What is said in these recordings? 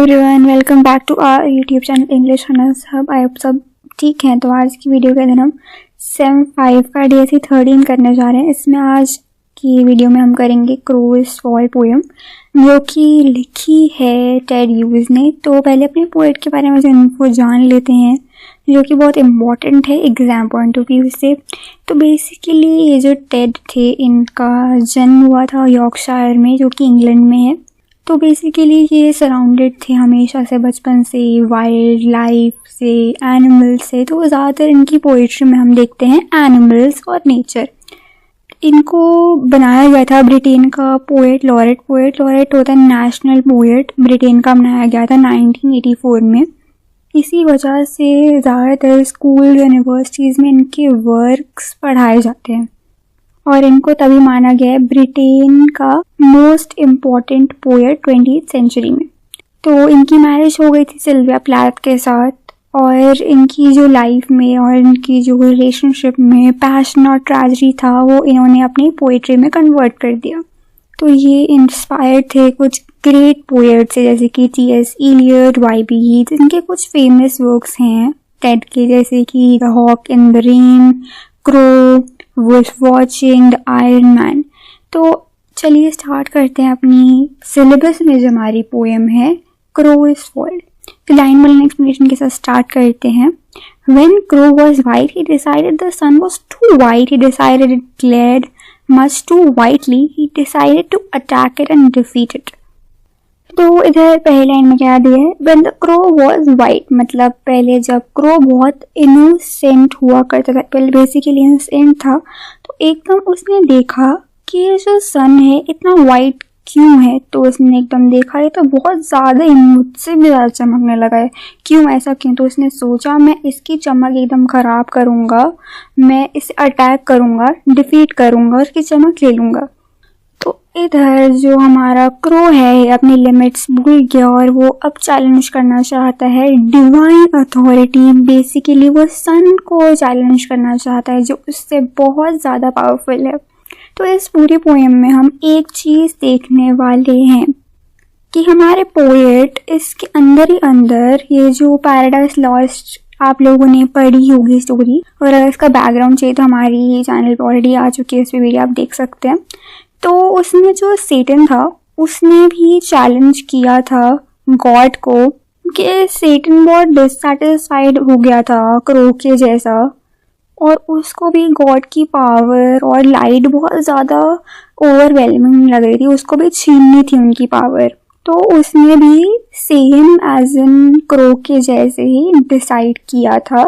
Everyone, welcome back to our YouTube channel English hans hub. आप सब ठीक हैं? तो आज की वीडियो के दिन हम सेम 5 का DSE 13 करने जा रहे हैं। इसमें आज की वीडियो में हम करेंगे क्रो इज फॉल पोएम, जो कि लिखी है टेड ह्यूज ने। तो पहले अपने पोएट के बारे में इनको जान लेते हैं, जो कि बहुत इम्पॉर्टेंट है एग्जाम पॉइंट ऑफ व्यू से। तो बेसिकली ये जो टेड थे, इनका जन्म हुआ था यॉर्कशायर में, जो कि इंग्लैंड में है। तो बेसिकली ये सराउंडेड थे हमेशा से, बचपन से, वाइल्ड लाइफ से, एनिमल्स से। तो ज़्यादातर इनकी पोइट्री में हम देखते हैं एनिमल्स और नेचर। इनको बनाया गया था ब्रिटेन का पोएट लॉरेट होता है नेशनल पोएट, ब्रिटेन का बनाया गया था 1984 में। इसी वजह से ज़्यादातर स्कूल यूनिवर्सिटीज़ में इनके वर्क्स पढ़ाए जाते हैं और इनको तभी माना गया है ब्रिटेन का most important poet 20th century में। तो इनकी मैरिज हो गई थी सिल्विया प्लैथ के साथ, और इनकी जो लाइफ में और इनकी जो रिलेशनशिप में पैशन और ट्रेजेडी था, वो इन्होंने अपनी पोएट्री में कन्वर्ट कर दिया। तो ये इंस्पायर्ड थे कुछ ग्रेट पोएट से, जैसे कि T.S. Eliot, Y.B. Yeats। इनके कुछ फेमस वर्क्स हैं टेड के, जैसे कि the hawk in the rain, crow, wolf watching, the iron man. तो चलिए स्टार्ट करते हैं अपनी सिलेबस में जो हमारी पोएम है क्रो इज फॉल्ड। तो लाइन वाले एक्सप्लेनेशन के साथ स्टार्ट करते हैं। When Crow was white, he decided the sun was too white. He decided it glared much too whitely. He decided to attack it and defeat it. तो इधर पहले line में क्या दिया है? When the crow was white, मतलब पहले जब क्रो बहुत इनोसेंट हुआ करता था, पहले बेसिकली इनोसेंट था, तो एकदम उसने देखा कि ये जो सन है इतना वाइट क्यों है। तो उसने एकदम देखा ये तो बहुत ज़्यादा मुझसे भी ज़्यादा चमकने लगा है, क्यों ऐसा क्यों? तो उसने सोचा मैं इसकी चमक एकदम ख़राब करूँगा, मैं इसे अटैक करूँगा, डिफीट करूँगा, उसकी चमक ले लूँगा। तो इधर जो हमारा क्रो है अपनी लिमिट्स भूल गया और वो अब चैलेंज करना चाहता है डिवाइन अथॉरिटी। बेसिकली वो सन को चैलेंज करना चाहता है, जो उससे बहुत ज़्यादा पावरफुल है। तो इस पूरी पोएम में हम एक चीज़ देखने वाले हैं कि हमारे पोएट इसके अंदर ही अंदर ये जो पैराडाइज लॉस्ट आप लोगों ने पढ़ी होगी स्टोरी, और अगर इसका बैकग्राउंड चाहिए तो हमारी चैनल पर ऑलरेडी आ चुकी है, उस पर वीडियो आप देख सकते हैं। तो उसमें जो सेटन था उसने भी चैलेंज किया था गॉड को, कि सेटन बहुत डिससैटिस्फाइड हो गया था क्रो के जैसा, और उसको भी गॉड की पावर और लाइट बहुत ज़्यादा ओवरवेलमिंग लग रही थी, उसको भी छीननी थी उनकी पावर। तो उसने भी सेम एज इन क्रो के जैसे ही डिसाइड किया था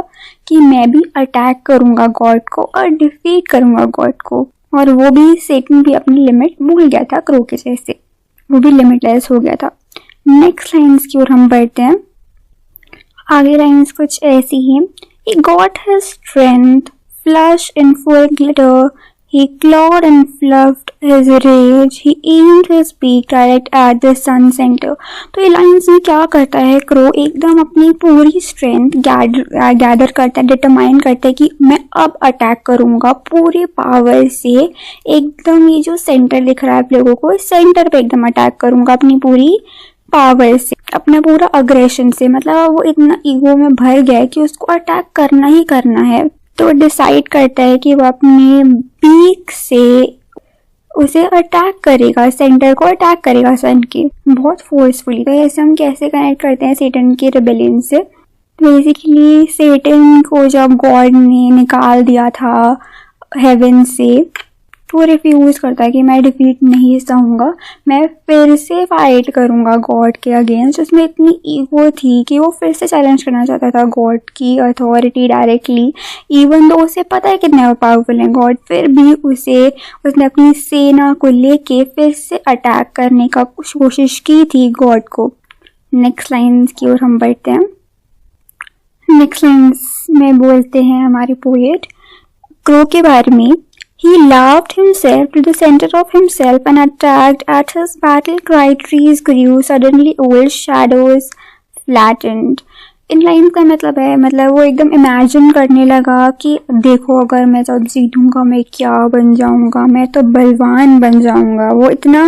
कि मैं भी अटैक करूँगा गॉड को और डिफीट करूँगा गॉड को। और वो भी सेटन भी अपनी लिमिट भूल गया था क्रो के जैसे, वो भी लिमिटलेस हो गया था। नेक्स्ट लाइन्स की ओर हम बढ़ते हैं। आगे लाइन्स कुछ ऐसी हैं। He got his strength, flush in full glitter. He clawed and fluffed his rage. He aimed his beak direct at the sun center. तो ये लाइन्स में क्या करता है क्रो? एकदम अपनी पूरी स्ट्रेंथ गैदर करता है, डिटरमाइन करता है कि मैं अब अटैक करूँगा पूरे पावर से। एकदम ये जो सेंटर दिख रहा है आप लोगों को, सेंटर पे एकदम अटैक करूँगा अपनी पूरी पावर से, अपना पूरा अग्रेशन से। मतलब वो इतना ईगो में भर गया है कि उसको अटैक करना ही करना है। तो डिसाइड करता है कि वो अपने बीक से उसे अटैक करेगा, सेंटर को अटैक करेगा सन के, बहुत फोर्सफुली। तो ऐसे हम कैसे कनेक्ट करते हैं सेटन के रिबेलियन से? बेसिकली सेटन को जब गॉड ने निकाल दिया था हेवन से, तो रिफ्यूज करता है कि मैं डिफीट नहीं सहूँगा, मैं फिर से फाइट करूँगा गॉड के अगेंस्ट। उसमें इतनी ईगो थी कि वो फिर से चैलेंज करना चाहता था गॉड की अथॉरिटी डायरेक्टली, इवन दो उसे पता है कितने पावरफुल हैं गॉड, फिर भी उसने अपनी सेना को लेके फिर से अटैक करने का कोशिश की थी गॉड को। नेक्स्ट लाइन्स की ओर हम बढ़ते हैं। नेक्स्ट लाइन्स में बोलते हैं हमारे पोएट क्रो के बारे में। He laughed himself to the center of himself and attacked. At his battle cry trees grew, suddenly old shadows flattened. In line का मतलब है, मतलब वो एकदम इमेजिन करने लगा कि देखो अगर मैं जब जीतूंगा मैं क्या बन जाऊंगा, मैं तो बलवान बन जाऊंगा। वो इतना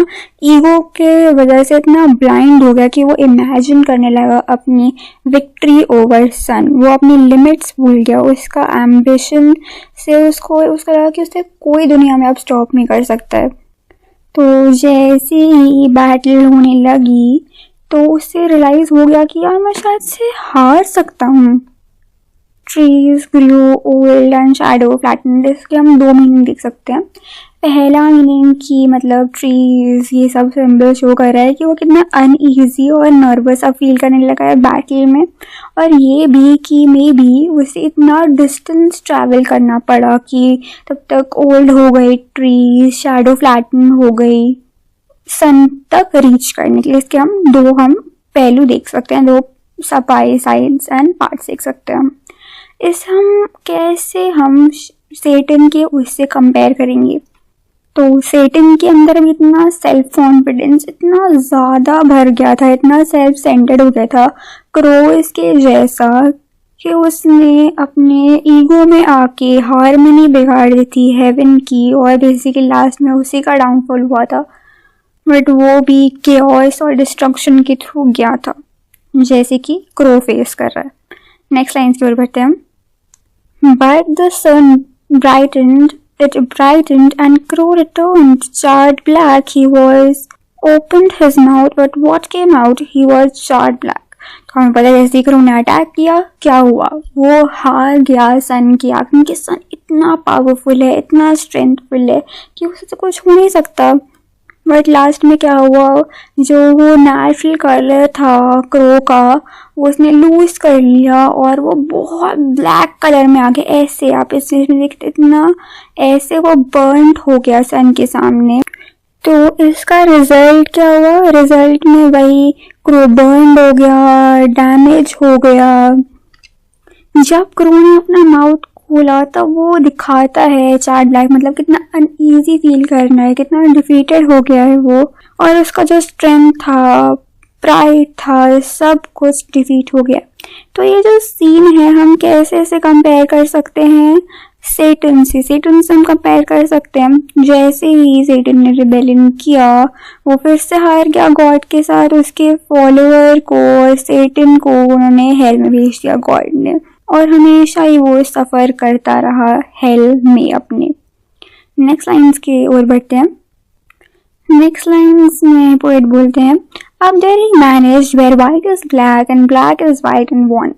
ईगो के वजह से इतना ब्लाइंड हो गया कि वो इमेजिन करने लगा अपनी विक्ट्री ओवर सन। वो अपनी लिमिट्स भूल गया, उसका एम्बिशन से उसको लगा कि उसे कोई दुनिया में अब स्टॉप नहीं कर सकता है। तो जैसे ही बैटल होने लगी तो उससे रियलाइज हो गया कि यार मैं शायद से हार सकता हूँ। Trees grew old and shadow flattened, इसके हम 2 मीनिंग देख सकते हैं। पहला मीनिंग की मतलब ट्रीज ये सब सिंबल शो कर रहा है कि वो कितना अनईजी और नर्वस अब फील करने लगा है बैटल में। और ये भी कि मे बी उसे इतना डिस्टेंस ट्रैवल करना पड़ा कि तब तक ओल्ड हो गई ट्रीज, शैडो फ्लैटन हो गई सन तक रीच करने के लिए। इसके हम पहलू देख सकते हैं, 2 सफाई साइड्स एंड पार्ट्स देख सकते हैं हम। कैसे हम सेटन के उससे कंपेयर करेंगे। तो सेटन के अंदर भी इतना सेल्फ कॉन्फिडेंस इतना ज़्यादा भर गया था, इतना सेल्फ सेंटर्ड हो गया था क्रो इसके जैसा कि उसने अपने ईगो में आके हारमनी बिगाड़ दी थी हेवन की, और बेसिकली लास्ट में उसी का डाउनफॉल हुआ था। बट वो भी केओस और डिस्ट्रक्शन के थ्रू गया था, जैसे कि क्रो फेस कर रहा है। नेक्स्ट लाइन की ओर बढ़ते हैं। But the sun brightened and Crow returned charred black. He was opened his mouth, but what came out? He was charred black. तो हमें पता है जैसे क्रो ने अटैक किया क्या हुआ, वो हार गया सन की आग में। कि सन इतना पावरफुल है, इतना स्ट्रेंथफुल है कि उससे तो कुछ हो नहीं सकता। बट लास्ट में क्या हुआ, जो वो नेचुरल कलर था क्रो का वो उसने लूज कर लिया और वो बहुत ब्लैक कलर में आ गया। ऐसे आप इस चीज में देखते इतना ऐसे वो बर्न्ड हो गया सन के सामने। तो इसका रिजल्ट क्या हुआ, रिजल्ट में वही क्रो बर्न्ड हो गया, डैमेज हो गया। जब क्रो ने अपना माउथ खोला तो वो दिखाता है चार्ड ब्लैक, मतलब कितना अनईजी फील करना है, कितना डिफीटेड हो गया है वो। और उसका जो स्ट्रेंथ था, प्राइड था, सब कुछ डिफीट हो गया। तो ये जो सीन है हम कैसे इसे कंपेयर कर सकते हैं सेटन से हम कंपेयर कर सकते हैं। जैसे ही सेटन ने रिबेलियन किया वो फिर से हार गया गॉड के साथ, उसके फॉलोअर को और सेटन को उन्होंने हेल में भेज दिया गॉड ने, और हमेशा ही वो सफ़र करता रहा हेल में अपने। नेक्स्ट लाइन्स की ओर बढ़ते हैं। नेक्स्ट लाइन्स में पोएट बोलते हैं, अब there he managed where white is black and black is white and won.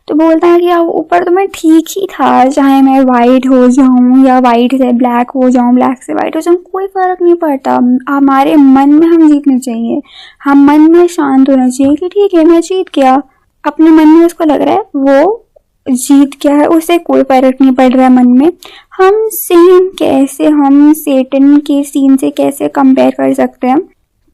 तो बोलता है कि ऊपर तो मैं ठीक ही था, चाहे मैं वाइट हो जाऊं या वाइट से ब्लैक हो जाऊं, ब्लैक से वाइट हो जाऊं, कोई फर्क नहीं पड़ता। हमारे मन में हम जीतने चाहिए, हम मन में शांत होना चाहिए कि ठीक है मैं जीत गया। अपने मन में उसको लग रहा है वो जीत क्या है, उसे कोई फर्क नहीं पड़ रहा है मन में। हम सेटन के सीन से कैसे कंपेयर कर सकते हैं।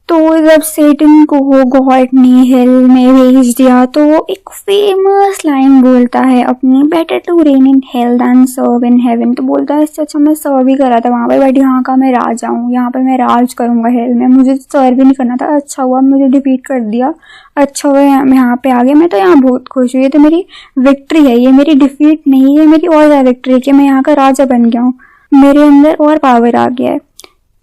तो जब सेटन को वो गॉड ने हेल में भेज दिया तो वो एक फेमस लाइन बोलता है अपनी, better to reign in hell than serve in heaven. तो बोलता है इससे अच्छा मैं सर्व ही करा था वहाँ पर, बट यहाँ का मैं राजा हूँ, यहाँ पर मैं राज करूँगा हेल में, मुझे सर्व ही नहीं करना था। अच्छा हुआ मुझे डिफीट कर दिया, अच्छा हुआ मैं यहाँ पे आ गया, मैं तो यहाँ बहुत खुश हुई। ये तो मेरी विक्ट्री है, ये मेरी डिफीट नहीं है, मेरी और ज़्यादा विक्ट्री है कि मैं यहाँ का राजा बन गया हूँ, मेरे अंदर और पावर आ गया है।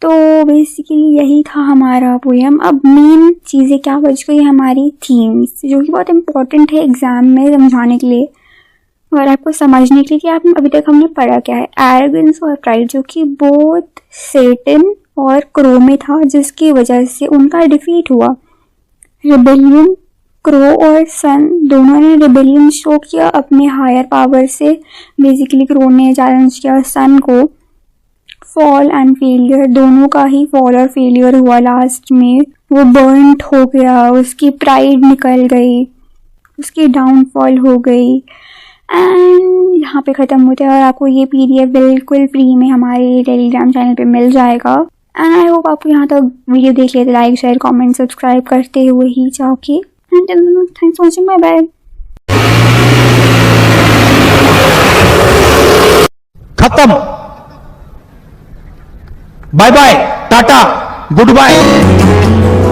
तो बेसिकली यही था हमारा पोएम। अब मेन चीज़ें क्या बच गई, हमारी थीम्स, जो कि बहुत इम्पोर्टेंट है एग्जाम में समझाने के लिए और आपको समझने के लिए कि आप अभी तक हमने पढ़ा क्या है। एरोगेंस और प्राइड, जो कि बोथ सेटन और क्रो में था, जिसकी वजह से उनका डिफीट हुआ। रिबेलियन, क्रो और सन दोनों ने रिबेलियन शो किया अपने हायर पावर से। बेसिकली क्रो ने चैलेंज किया सन को। फॉल एंड फेलियर, दोनों का ही फॉल और फेलियर हुआ लास्ट में। वो बर्न्ड हो गया, उसकी प्राइड निकल गई, उसकी डाउनफॉल हो गई। एंड यहाँ पे ख़त्म होते हैं और आपको ये PDF बिल्कुल फ्री में हमारे टेलीग्राम चैनल पे मिल जाएगा। एंड आई होप आपको यहाँ तक वीडियो देख लेते, लाइक शेयर कमेंट सब्सक्राइब करते हुए ही जाओगे। And thanks for watching, bye bye. खत्म, bye bye, tata, good bye.